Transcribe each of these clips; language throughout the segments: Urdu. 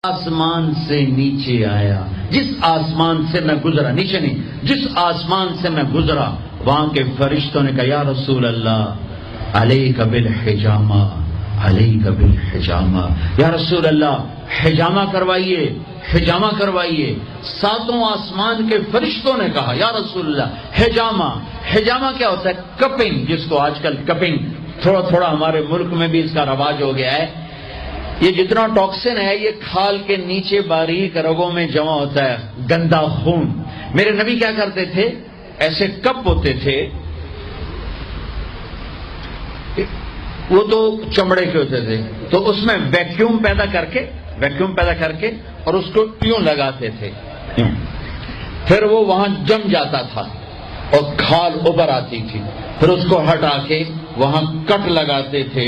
آسمان سے نیچے آیا، جس آسمان سے میں گزرا، نیچے نہیں، جس آسمان سے میں گزرا وہاں کے فرشتوں نے کہا یا رسول اللہ علیک بالحجامہ، علیک بالحجامہ، یا رسول اللہ حجامہ کروائیے، حجامہ کروائیے۔ ساتوں آسمان کے فرشتوں نے کہا یا رسول اللہ حجامہ۔ حجامہ کیا ہوتا ہے؟ کپنگ، جس کو آج کل کپنگ تھوڑا تھوڑا ہمارے ملک میں بھی اس کا رواج ہو گیا ہے۔ یہ جتنا ٹاکسن ہے یہ کھال کے نیچے باریک رگوں میں جمع ہوتا ہے، گندا خون۔ میرے نبی کیا کرتے تھے، ایسے کپ ہوتے تھے، وہ تو چمڑے کے ہوتے تھے، تو اس میں ویکیوم پیدا کر کے اور اس کو یوں لگاتے تھے، پھر وہ وہاں جم جاتا تھا اور کھال ابھر آتی تھی، پھر اس کو ہٹا کے وہاں کٹ لگاتے تھے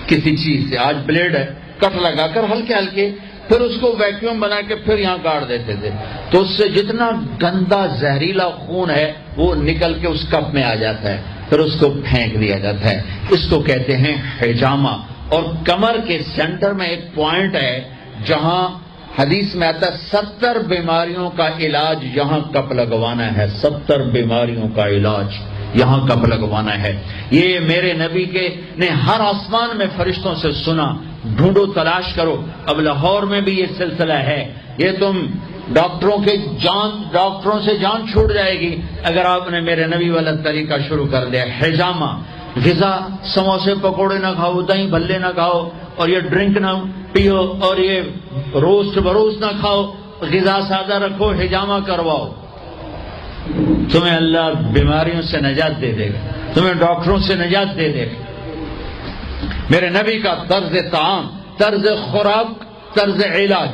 کسی چیز سے، آج بلیڈ ہے، کٹ لگا کر ہلکے ہلکے، پھر اس کو ویکیوم بنا کے پھر یہاں گاڑ دیتے تھے، تو اس سے جتنا گندا زہریلا خون ہے وہ نکل کے اس کپ میں آ جاتا ہے، پھر اس کو پھینک دیا جاتا ہے۔ اس کو کہتے ہیں حجامہ۔ اور کمر کے سینٹر میں ایک پوائنٹ ہے جہاں حدیث میں آتا ہے 70 بیماریوں کا علاج یہاں کپ لگوانا ہے، 70 بیماریوں کا علاج یہاں کپ لگوانا ہے۔ یہ میرے نبی کے نے ہر آسمان میں فرشتوں سے سنا، ڈھونڈو تلاش کرو۔ اب لاہور میں بھی یہ سلسلہ ہے، یہ تم ڈاکٹروں سے جان چھوٹ جائے گی اگر آپ نے میرے نبی والا طریقہ شروع کر دیا۔ حجامہ، غذا، سموسے پکوڑے نہ کھاؤ، دہی بھلے نہ کھاؤ، اور یہ ڈرنک نہ پیو، اور یہ روسٹ بروسٹ نہ کھاؤ، غذا سادہ رکھو، حجامہ کرواؤ، تمہیں اللہ بیماریوں سے نجات دے دے گا، تمہیں ڈاکٹروں سے نجات دے دے گا۔ میرے نبی کا طرز طعام، طرز خوراک، طرز علاج،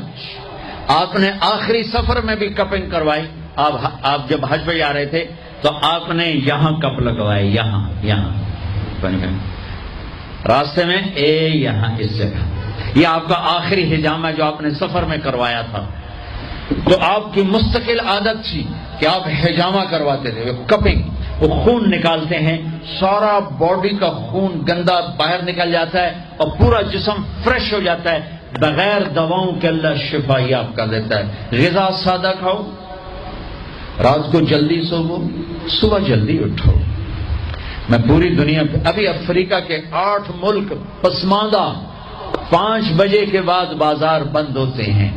آپ نے آخری سفر میں بھی کپنگ کروائی۔ آپ جب حج پہ جا رہے تھے تو آپ نے یہاں کپ لگوائے، یہاں راستے میں یہاں اس جگہ، یہ آپ کا آخری حجامہ جو آپ نے سفر میں کروایا تھا۔ تو آپ کی مستقل عادت تھی کہ آپ حجامہ کرواتے تھے، کپنگ، وہ خون نکالتے ہیں، سارا باڈی کا خون گندا باہر نکل جاتا ہے اور پورا جسم فریش ہو جاتا ہے، بغیر دواؤں کے اللہ شفا یاب کر دیتا ہے۔ غذا سادہ کھاؤ، رات کو جلدی سوو، صبح جلدی اٹھو۔ میں پوری دنیا پہ، ابھی افریقہ کے 8 ملک پسماندہ 5 بجے کے بعد بازار بند ہوتے ہیں،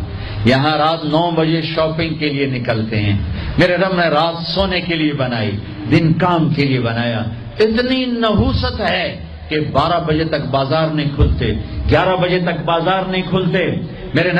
یہاں رات 9 بجے شاپنگ کے لیے نکلتے ہیں۔ میرے رب نے رات سونے کے لیے بنائی، دن کام کے لیے بنایا۔ اتنی نحوست ہے کہ 12 بجے تک بازار نہیں کھلتے، 11 بجے تک بازار نہیں کھلتے۔ میرے